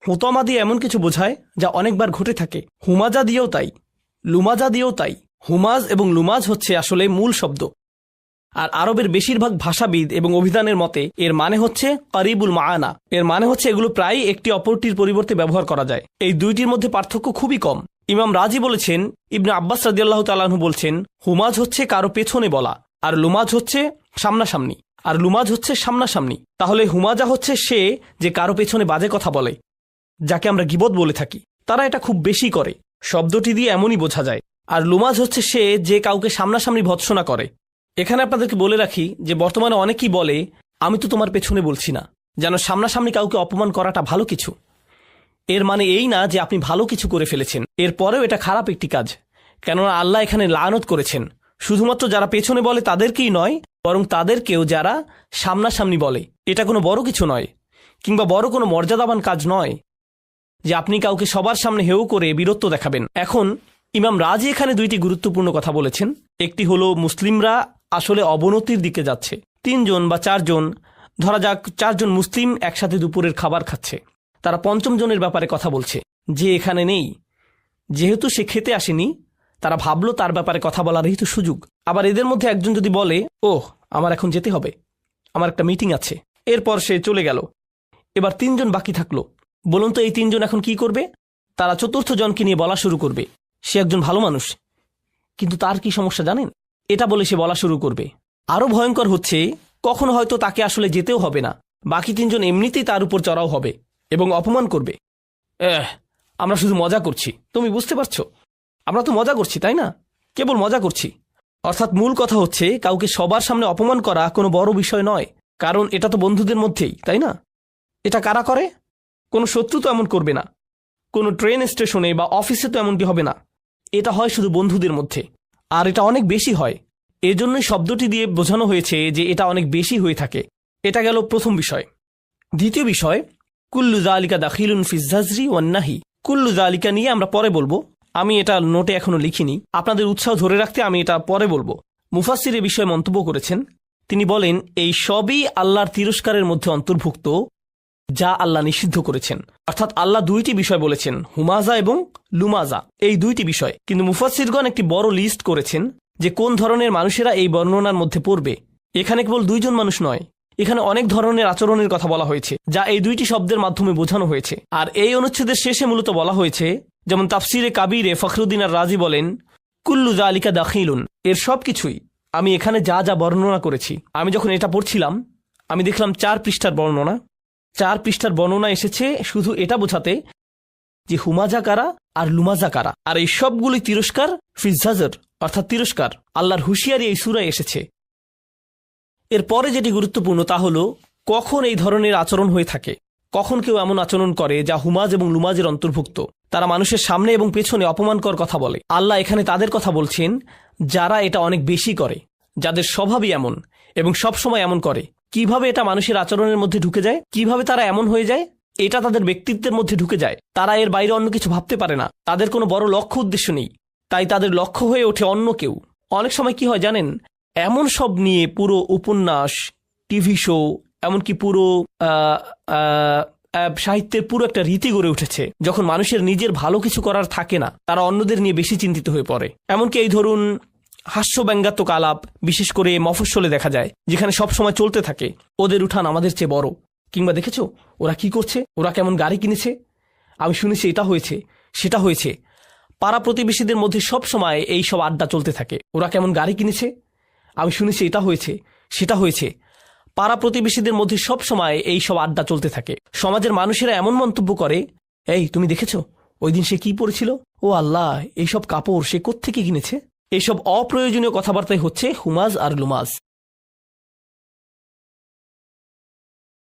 হুতমা দিয়ে এমন কিছু বোঝায় যা অনেকবার ঘটে থাকে। হুমাজা দিয়েও তাই, লুমাজা দিয়েও তাই। হুমাজ এবং লুমাজ হচ্ছে আসলে মূল শব্দ। আর আরবের বেশিরভাগ ভাষাবিদ এবং অভিধানের মতে এর মানে হচ্ছে কারিবুল মাআনা। এর মানে হচ্ছে এগুলো প্রায় একটি অপরটির পরিবর্তে ব্যবহার করা যায়। এই দুইটির মধ্যে পার্থক্য খুবই কম। ইমাম রাজি বলেছেন, ইবনে আব্বাস রাদিয়াল্লাহু তাআলা আনহু বলছেন, হুমাজ হচ্ছে কারো পেছনে বলা, আর লুমাজ হচ্ছে সামনাসামনি। তাহলে হুমাজা হচ্ছে সে যে কারো পেছনে বাজে কথা বলে, যাকে আমরা গীবত বলে থাকি। তারা এটা খুব বেশি করে, শব্দটি দিয়ে এমনই বোঝা যায়। আর লুমাজ হচ্ছে সে যে কাউকে সামনাসামনি ভৎসনা করে। এখানে আপনাদেরকে বলে রাখি যে বর্তমানে অনেকেই বলে, আমি তো তোমার পেছনে বলছি না, যেন সামনাসামনি কাউকে অপমান করাটা ভালো কিছু। এর মানে এই না যে আপনি ভালো কিছু করে ফেলেছেন, এরপরেও এটা খারাপ একটি কাজ। কেননা আল্লাহ এখানে লানত করেছেন শুধুমাত্র যারা পেছনে বলে তাদেরকেই নয়, বরং তাদেরকেও যারা সামনাসামনি বলে। এটা কোনো বড় কিছু নয়, কিংবা বড় কোনো মর্যাদাবান কাজ নয় যে আপনি কাউকে সবার সামনে হেউ করে বীরত্ব দেখাবেন। এখন ইমাম রাজি এখানে দুইটি গুরুত্বপূর্ণ কথা বলেছেন। একটি হলো মুসলিমরা আসলে অবনতির দিকে যাচ্ছে। 3 জন বা 4 জন, ধরা যাক 4 জন মুসলিম একসাথে দুপুরের খাবার খাচ্ছে। তারা 5ম জনের ব্যাপারে কথা বলছে, যে এখানে নেই। যেহেতু সে খেতে আসেনি, তারা ভাবলো তার ব্যাপারে কথা বলারই তো সুযোগ। আবার এদের মধ্যে একজন যদি বলে, ওহ আমার এখন যেতে হবে, আমার একটা মিটিং আছে, এরপর সে চলে গেল। এবার 3 জন বাকি থাকলো। বলুন তো এই 3 জন এখন কি করবে? তারা 4র্থ জনকে নিয়ে বলা শুরু করবে, সে একজন ভালো মানুষ, কিন্তু তার কি সমস্যা জানেন? এটা বলে সে বলা শুরু করবে। আরও ভয়ঙ্কর হচ্ছে, কখনো হয়তো তাকে আসলে যেতেও হবে না, বাকি 3 জন এমনিতেই তার উপর চড়াও হবে এবং অপমান করবে। আমরা শুধু মজা করছি, তুমি বুঝতে পারছো? আমরা তো মজা করছি, তাই না? কেবল মজা করছি। অর্থাৎ মূল কথা হচ্ছে, কাউকে সবার সামনে অপমান করা কোনো বড় বিষয় নয়, কারণ এটা তো বন্ধুদের মধ্যেই, তাই না? এটা কারা করে? কোনো শত্রু তো এমন করবে না, কোনো ট্রেন স্টেশনে বা অফিসে তো এমনটি হবে না। এটা হয় শুধু বন্ধুদের মধ্যে, আর এটা অনেক বেশি হয়। এজন্যই শব্দটি দিয়ে বোঝানো হয়েছে যে এটা অনেক বেশি হয়ে থাকে। এটা গেল প্রথম বিষয়। দ্বিতীয় বিষয়, কুল্লু যালিকা দাখিলুন ফিজ জাজরি ওয়ান নাহি। কুল্লু যালিকা নিয়ে আমরা পরে বলবো, আমি এটা নোটে এখনো লিখিনি, আপনাদের উৎসাহ ধরে রাখতে আমি এটা পরে বলবো। মুফাসসির এ বিষয়ে মন্তব্য করেছেন, তিনি বলেন এই সবই আল্লাহর তিরস্কারের মধ্যে অন্তর্ভুক্ত, যা আল্লাহ নিষিদ্ধ করেছেন। অর্থাৎ আল্লাহ 2টি বিষয় বলেছেন, হুমাজা এবং লুমাজা, এই 2টি বিষয়। কিন্তু মুফাসসিরগণ একটি বড় লিস্ট করেছেন যে কোন ধরনের মানুষেরা এই বর্ণনার মধ্যে পড়বে। এখানে কেবল 2 জন মানুষ নয়, এখানে অনেক ধরনের আচরণের কথা বলা হয়েছে, যা এই 2টি শব্দের মাধ্যমে বোঝানো হয়েছে। আর এই অনুচ্ছেদের শেষে মূলত বলা হয়েছে, যেমন তাফসিরে কাবিরে ফখরুদ্দিন আর রাজি বলেন, কুল্লু যালিকা দাখিলুন, এর সব কিছুই আমি এখানে যা যা বর্ণনা করেছি। আমি যখন এটা পড়ছিলাম, আমি দেখলাম 4 পৃষ্ঠার বর্ণনা। 4 পৃষ্ঠার বর্ণনা এসেছে শুধু এটা বোঝাতে যে হুমাজা কারা আর লুমাজা কারা। আর এই সবগুলি তিরস্কার ফিজ জাজর, অর্থাৎ তিরস্কার, আল্লাহর হুঁশিয়ারি এই সূরায় এসেছে। এরপরে যেটি গুরুত্বপূর্ণ তা হলো, কখন এই ধরনের আচরণ হয়ে থাকে, কখন কেউ এমন আচরণ করে যা হুমাজ এবং লুমাজের অন্তর্ভুক্ত। তারা মানুষের সামনে এবং পেছনে অপমানকর কথা বলে। আল্লাহ এখানে তাদের কথা বলছেন যারা এটা অনেক বেশি করে, যাদের স্বভাবই এমন এবং সবসময় এমন করে। কিভাবে এটা মানুষের আচরণের মধ্যে ঢুকে যায়, কিভাবে তারা এমন হয়ে যায়? এটা তাদের ব্যক্তিত্বের মধ্যে ঢুকে যায়। তারা এর বাইরে অন্য কিছু ভাবতে পারে না, তাদের কোনো বড় লক্ষ্য উদ্দেশ্য নেই, তাই তাদের লক্ষ্য হয়ে ওঠে অন্য কেউ। অনেক সময় কি হয় জানেন, এমন সব নিয়ে পুরো উপন্যাস, টিভি শো, এমনকি পুরো সাহিত্যের পুরো একটা রীতি গড়ে উঠেছে। যখন মানুষের নিজের ভালো কিছু করার থাকে না, তারা অন্যদের নিয়ে বেশি চিন্তিত হয়ে পড়ে। এমনকি এই ধরুন হাস্য ব্যঙ্গাত্মক আলাপ, বিশেষ করে মফস্বলে দেখা যায়, যেখানে সব সময় চলতে থাকে, ওদের উঠান আমাদের চেয়ে বড়, কিংবা দেখেছো ওরা কি করছে, ওরা কেমন গাড়ি কিনেছে, আমি শুনেছি এটা হয়েছে সেটা হয়েছে। পাড়া প্রতিবেশীদের মধ্যে সব সময় এই সব আড্ডা চলতে থাকে। ওরা কেমন গাড়ি কিনেছে, আমি শুনেছি এটা হয়েছে সেটা হয়েছে। পাড়া প্রতিবেশীদের মধ্যে সব সময় এই সব আড্ডা চলতে থাকে। সমাজের মানুষেরা এমন মন্তব্য করে, এই তুমি দেখেছো ওই দিন সে কি পরেছিল, ও আল্লাহ এইসব কাপড় সে কোত্থেকে কিনেছে। এইসব অপ্রয়োজনীয় কথাবার্তাই হচ্ছে হুমাজ আর লুমাজ।